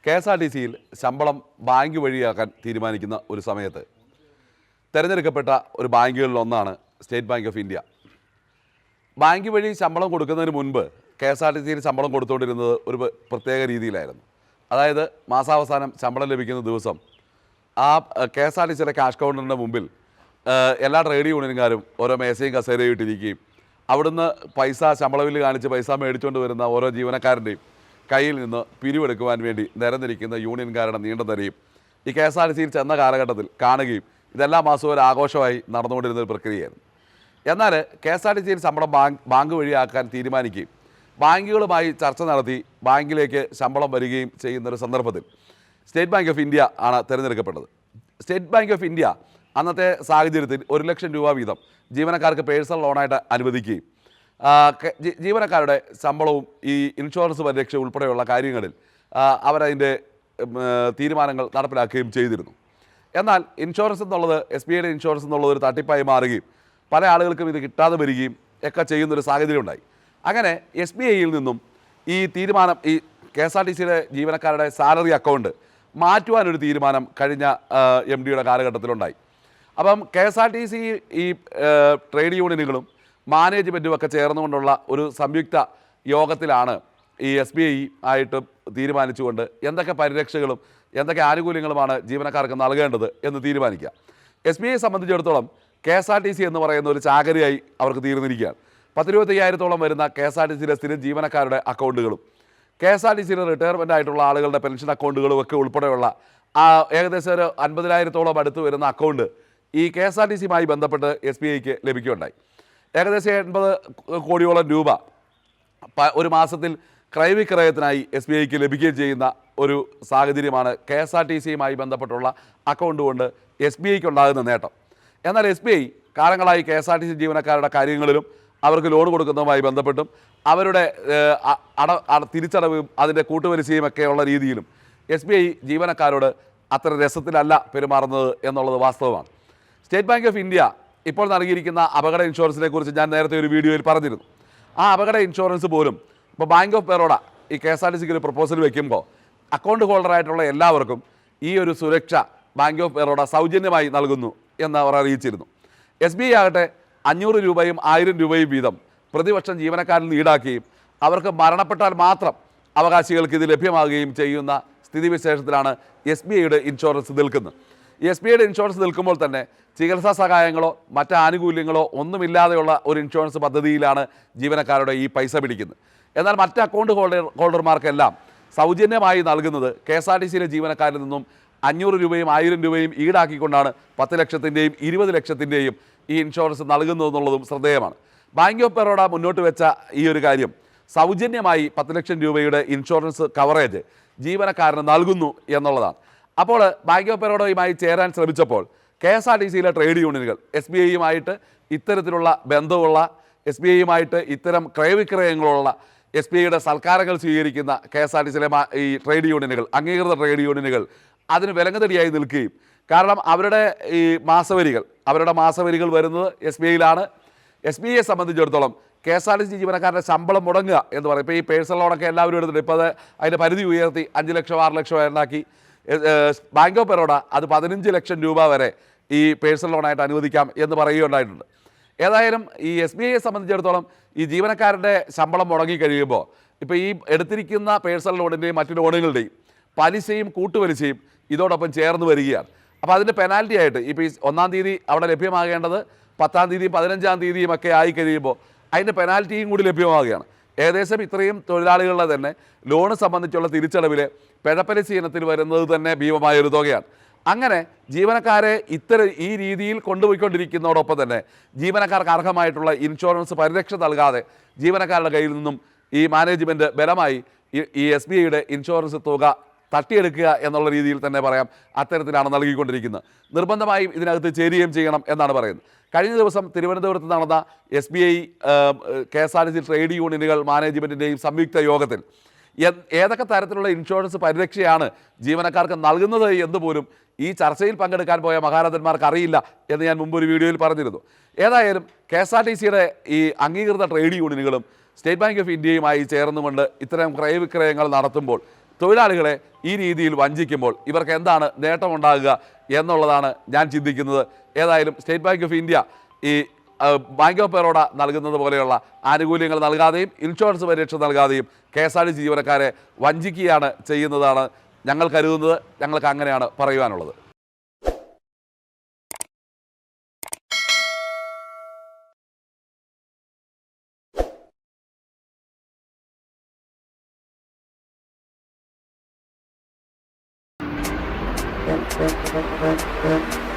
KSRTCയിൽ ശമ്പളം ബാങ്ക് വഴിയാക്കാൻ തീരുമാനിക്കുന്ന ഒരു സമയത്ത് തിരഞ്ഞെടുക്കപ്പെട്ട ഒരു ബാങ്കുകളിലൊന്നാണ് state bank of India. Bank വഴി ശമ്പളം കൊടുക്കുന്നതിന് മുൻപ് KSRTCയിൽ ശമ്പളം കൊടുത്തുകൊണ്ടിരുന്നത് ഒരു പ്രത്യേക രീതിയിലായിരുന്നു. അതായത് മാസാവസാനം ശമ്പളം ലഭിക്കുന്ന ദിവസം ആ KSRTCയിലെ ക്യാഷ് കൗണ്ടറിൻ്റെ മുമ്പിൽ എല്ലാ ട്രേഡ് യൂണിയൻകാരും ഓരോ മേശയും കസേരയും ഇട്ടിരിക്കുകയും അവിടുന്ന് ശമ്പള ബില്ല് കാണിച്ച് പൈസ മേടിച്ചുകൊണ്ട് വരുന്ന ഓരോ ജീവനക്കാരൻ്റെയും കയ്യിൽ നിന്ന് പിരിവെടുക്കുവാൻ വേണ്ടി നിരന്നിരിക്കുന്ന യൂണിയൻകാരുടെ നീണ്ട നിരയും ഈ KSRTCയിൽ ചെന്ന കാലഘട്ടത്തിൽ കാണുകയും ഇതെല്ലാ മാസവും ഒരു ആഘോഷമായി നടന്നുകൊണ്ടിരുന്ന ഒരു പ്രക്രിയയായിരുന്നു. എന്നാൽ KSRTCയിൽ ശമ്പളം ബാങ്ക് വഴിയാക്കാൻ തീരുമാനിക്കുകയും ബാങ്കുകളുമായി ചർച്ച നടത്തി ബാങ്കിലേക്ക് ശമ്പളം വരികയും ചെയ്യുന്നൊരു സന്ദർഭത്തിൽ സ്റ്റേറ്റ് ബാങ്ക് ഓഫ് ഇന്ത്യ ആണ് തിരഞ്ഞെടുക്കപ്പെട്ടത്. സ്റ്റേറ്റ് ബാങ്ക് ഓഫ് ഇന്ത്യ അന്നത്തെ സാഹചര്യത്തിൽ 1 ലക്ഷം രൂപ വീതം ജീവനക്കാർക്ക് പേഴ്സണൽ ലോണായിട്ട് അനുവദിക്കുകയും ജീവനക്കാരുടെ ശമ്പളവും ഈ ഇൻഷുറൻസ് പരിരക്ഷ ഉൾപ്പെടെയുള്ള കാര്യങ്ങളിൽ അവരതിൻ്റെ തീരുമാനങ്ങൾ നടപ്പിലാക്കുകയും ചെയ്തിരുന്നു. എന്നാൽ ഇൻഷുറൻസ് എന്നുള്ളത് SBIയുടെ ഇൻഷുറൻസ് എന്നുള്ളത് ഒരു തട്ടിപ്പായി മാറുകയും പല ആളുകൾക്കും ഇത് കിട്ടാതെ വരികയും ഒക്കെ ചെയ്യുന്നൊരു സാഹചര്യം ഉണ്ടായി. അങ്ങനെ SBIയിൽ നിന്നും ഈ തീരുമാനം ഈ KSRTCയിലെ ജീവനക്കാരുടെ സാലറി അക്കൗണ്ട് മാറ്റുവാനൊരു തീരുമാനം കഴിഞ്ഞ MDയുടെ കാലഘട്ടത്തിലുണ്ടായി. അപ്പം KSRTC ഈ ട്രേഡ് യൂണിയനുകളും മാനേജ്മെൻറ്റും ഒക്കെ ചേർന്നുകൊണ്ടുള്ള ഒരു സംയുക്ത യോഗത്തിലാണ് ഈ SBI ആയിട്ട് തീരുമാനിച്ചുകൊണ്ട് എന്തൊക്കെ പരിരക്ഷകളും എന്തൊക്കെ ആനുകൂല്യങ്ങളുമാണ് ജീവനക്കാർക്ക് നൽകേണ്ടത് എന്ന് തീരുമാനിക്കുക. SBIയെ സംബന്ധിച്ചിടത്തോളം KSRTC എന്ന് പറയുന്ന ഒരു ചാകരയായി അവർക്ക് തീർന്നിരിക്കുകയാണ്. 10-25,000 വരുന്ന KSRTCയിലെ സ്ഥിരം ജീവനക്കാരുടെ അക്കൗണ്ടുകളും KSRTCയിലെ റിട്ടയർമെൻ്റ് ആയിട്ടുള്ള ആളുകളുടെ പെൻഷൻ അക്കൗണ്ടുകളും ഒക്കെ ഉൾപ്പെടെയുള്ള ഏകദേശം ഒരു 50,000 അടുത്ത് വരുന്ന അക്കൗണ്ട് ഈ KSRTCയുമായി ബന്ധപ്പെട്ട് SBIക്ക് ലഭിക്കുകയുണ്ടായി. ഏകദേശം 80 കോടിയോളം രൂപ ഒരു മാസത്തിൽ ക്രയവിക്രയത്തിനായി SBIക്ക് ലഭിക്കുകയും ചെയ്യുന്ന ഒരു സാഹചര്യമാണ് KSRTCയുമായി ബന്ധപ്പെട്ടുള്ള അക്കൗണ്ട് കൊണ്ട് SBIക്ക് ഉണ്ടാകുന്ന നേട്ടം. എന്നാൽ SBI കാലങ്ങളായി KSRTC ജീവനക്കാരുടെ കാര്യങ്ങളിലും അവർക്ക് ലോൺ കൊടുക്കുന്നതുമായി ബന്ധപ്പെട്ടും അവരുടെ തിരിച്ചടവും അതിൻ്റെ കൂട്ടുപലിശയും ഒക്കെയുള്ള രീതിയിലും SBI ജീവനക്കാരോട് അത്ര രസത്തിലല്ല പെരുമാറുന്നത് എന്നുള്ളത് വാസ്തവമാണ്. സ്റ്റേറ്റ് ബാങ്ക് ഓഫ് ഇന്ത്യ ഇപ്പോൾ നൽകിയിരിക്കുന്ന അപകട ഇൻഷുറൻസിനെ കുറിച്ച് ഞാൻ നേരത്തെ ഒരു വീഡിയോയിൽ പറഞ്ഞിരുന്നു. ആ അപകട ഇൻഷുറൻസ് പോലും ഇപ്പോൾ ബാങ്ക് ഓഫ് ബറോഡ ഈ KSRTCക്ക് ഒരു പ്രപ്പോസൽ വയ്ക്കുമ്പോൾ അക്കൗണ്ട് ഹോൾഡറായിട്ടുള്ള എല്ലാവർക്കും ഈ ഒരു സുരക്ഷ ബാങ്ക് ഓഫ് ബറോഡ സൗജന്യമായി നൽകുന്നു എന്ന് അവർ അറിയിച്ചിരുന്നു. SBI ആകട്ടെ 500 രൂപയും 1000 രൂപയും വീതം പ്രതിവർഷം ജീവനക്കാരിൽ നിന്ന് ഈടാക്കുകയും അവർക്ക് മരണപ്പെട്ടാൽ മാത്രം അവകാശികൾക്ക് ഇത് ലഭ്യമാകുകയും ചെയ്യുന്ന സ്ഥിതിവിശേഷത്തിലാണ് SBIയുടെ ഇൻഷുറൻസ് നിൽക്കുന്നത്. ഈ SBIയുടെ ഇൻഷുറൻസ് നിൽക്കുമ്പോൾ തന്നെ ചികിത്സാ സഹായങ്ങളോ മറ്റ് ആനുകൂല്യങ്ങളോ ഒന്നുമില്ലാതെയുള്ള ഒരു ഇൻഷുറൻസ് പദ്ധതിയിലാണ് ജീവനക്കാരുടെ ഈ പൈസ പിടിക്കുന്നത്. എന്നാൽ മറ്റ് അക്കൗണ്ട് ഹോൾഡർമാർക്കെല്ലാം സൗജന്യമായി നൽകുന്നത് KSRTCയിലെ ജീവനക്കാരിൽ നിന്നും 500 രൂപയും 1000 രൂപയും ഈടാക്കിക്കൊണ്ടാണ് 10 ലക്ഷത്തിൻ്റെയും 20 ലക്ഷത്തിൻ്റെയും ഈ ഇൻഷുറൻസ് നൽകുന്നതെന്നുള്ളതും ശ്രദ്ധേയമാണ്. ബാങ്ക് ഓഫ് ബറോഡ മുന്നോട്ട് വെച്ച ഈ ഒരു കാര്യം സൗജന്യമായി 10 ലക്ഷം രൂപയുടെ ഇൻഷുറൻസ് കവറേജ് ജീവനക്കാരന് നൽകുന്നു എന്നുള്ളതാണ്. അപ്പോൾ ബാങ്ക് ഓഫ് ബറോഡയുമായി ചേരാൻ ശ്രമിച്ചപ്പോൾ KSRTCയിലെ ട്രേഡ് യൂണിയനുകൾ SBIയുമായിട്ട് ഇത്തരത്തിലുള്ള ബന്ധമുള്ള SBIയുമായിട്ട് ഇത്തരം ക്രയവിക്രയങ്ങളുള്ള SBIയുടെ സൽക്കാരങ്ങൾ സ്വീകരിക്കുന്ന KSRTCയിലെ ഈ ട്രേഡ് യൂണിയനുകൾ അംഗീകൃത ട്രേഡ് യൂണിയനുകൾ അതിന് വിലങ്ങതടിയായി നിൽക്കുകയും കാരണം അവരുടെ മാസവരികൾ വരുന്നത് SBIയിലാണ്. SBIയെ സംബന്ധിച്ചിടത്തോളം KSRTC ജീവനക്കാരുടെ ശമ്പളം മുടങ്ങുക എന്ന് പറയും. ഇപ്പോൾ ഈ പേഴ്സണൽ ലോണൊക്കെ എല്ലാവരും എടുത്തിട്ട് ഇപ്പോൾ അതിൻ്റെ പരിധി ഉയർത്തി 5 ലക്ഷം 6 ലക്ഷം ഉണ്ടാക്കി. ബാങ്ക് ഓഫ് ബറോഡ അത് 15 ലക്ഷം രൂപ വരെ ഈ പേഴ്സണൽ ലോണായിട്ട് അനുവദിക്കാം എന്ന് പറയുകയുണ്ടായിട്ടുണ്ട്. ഏതായാലും ഈ SBIയെ സംബന്ധിച്ചിടത്തോളം ഈ ജീവനക്കാരുടെ ശമ്പളം മുടങ്ങി കഴിയുമ്പോൾ ഇപ്പോൾ ഈ എടുത്തിരിക്കുന്ന പേഴ്സണൽ ലോണിൻ്റെയും മറ്റു ലോണുകളുടെയും പലിശയും കൂട്ടുപലിശയും ഇതോടൊപ്പം ചേർന്ന് വരികയാണ്. അപ്പോൾ അതിൻ്റെ പെനാൽറ്റി ആയിട്ട് ഇപ്പോൾ ഈ 1-ാം തീയതി അവിടെ ലഭ്യമാകേണ്ടത് 10-ാം തീയതിയും 15-ാം തീയതിയും ഒക്കെ ആയി കഴിയുമ്പോൾ അതിൻ്റെ പെനാൽറ്റിയും കൂടി ലഭ്യമാവുകയാണ്. ഏകദേശം ഇത്രയും തൊഴിലാളികളുടെ തന്നെ ലോണ് സംബന്ധിച്ചുള്ള തിരിച്ചടവിൽ പിഴപ്പലിശ ഇനത്തിൽ വരുന്നത് തന്നെ ഭീമമായൊരു തുകയാണ്. അങ്ങനെ ജീവനക്കാരെ ഈ രീതിയിൽ കൊണ്ടുപോയിക്കൊണ്ടിരിക്കുന്നതോടൊപ്പം തന്നെ ജീവനക്കാർക്ക് അർഹമായിട്ടുള്ള ഇൻഷുറൻസ് പരിരക്ഷ നൽകാതെ ജീവനക്കാരുടെ കയ്യിൽ നിന്നും ഈ മാനേജ്മെൻറ്റ് ബലമായി ഈ SBIയുടെ ഇൻഷുറൻസ് തുക തട്ടിയെടുക്കുക എന്നുള്ള രീതിയിൽ തന്നെ പറയാം. അത്തരത്തിലാണ് നൽകിക്കൊണ്ടിരിക്കുന്നത്. നിർബന്ധമായും ഇതിനകത്ത് ചേരുകയും ചെയ്യണം എന്നാണ് പറയുന്നത്. കഴിഞ്ഞ ദിവസം തിരുവനന്തപുരത്ത് നടന്ന SBI KSRTC ട്രേഡ് യൂണിയനുകൾ മാനേജ്മെൻറ്റിൻ്റെയും സംയുക്ത യോഗത്തിൽ ഏതൊക്കെ തരത്തിലുള്ള ഇൻഷുറൻസ് പരിരക്ഷയാണ് ജീവനക്കാർക്ക് നൽകുന്നത് എന്ന് പോലും ഈ ചർച്ചയിൽ പങ്കെടുക്കാൻ പോയ മഹാരഥന്മാർക്ക് അറിയില്ല എന്ന് ഞാൻ മുമ്പ് ഒരു വീഡിയോയിൽ പറഞ്ഞിരുന്നു. ഏതായാലും KSRTCയുടെ ഈ അംഗീകൃത ട്രേഡ് യൂണിയനുകളും സ്റ്റേറ്റ് ബാങ്ക് ഓഫ് ഇന്ത്യയുമായി ചേർന്നുകൊണ്ട് ഇത്തരം ക്രയവിക്രയങ്ങൾ നടത്തുമ്പോൾ തൊഴിലാളികളെ ഈ രീതിയിൽ വഞ്ചിക്കുമ്പോൾ ഇവർക്ക് എന്താണ് നേട്ടമുണ്ടാകുക എന്നുള്ളതാണ് ഞാൻ ചിന്തിക്കുന്നത്. ഏതായാലും സ്റ്റേറ്റ് ബാങ്ക് ഓഫ് ഇന്ത്യ ഈ ബാങ്ക് ഓഫ് ബറോഡ നൽകുന്നത് പോലെയുള്ള ആനുകൂല്യങ്ങൾ നൽകാതെയും ഇൻഷുറൻസ് പരിരക്ഷ നൽകാതെയും KSRTC ജീവനക്കാരെ വഞ്ചിക്കുകയാണ് ചെയ്യുന്നതാണ് ഞങ്ങൾ കരുതുന്നത്. ഞങ്ങൾക്ക് അങ്ങനെയാണ് പറയുവാനുള്ളത്. Thank you.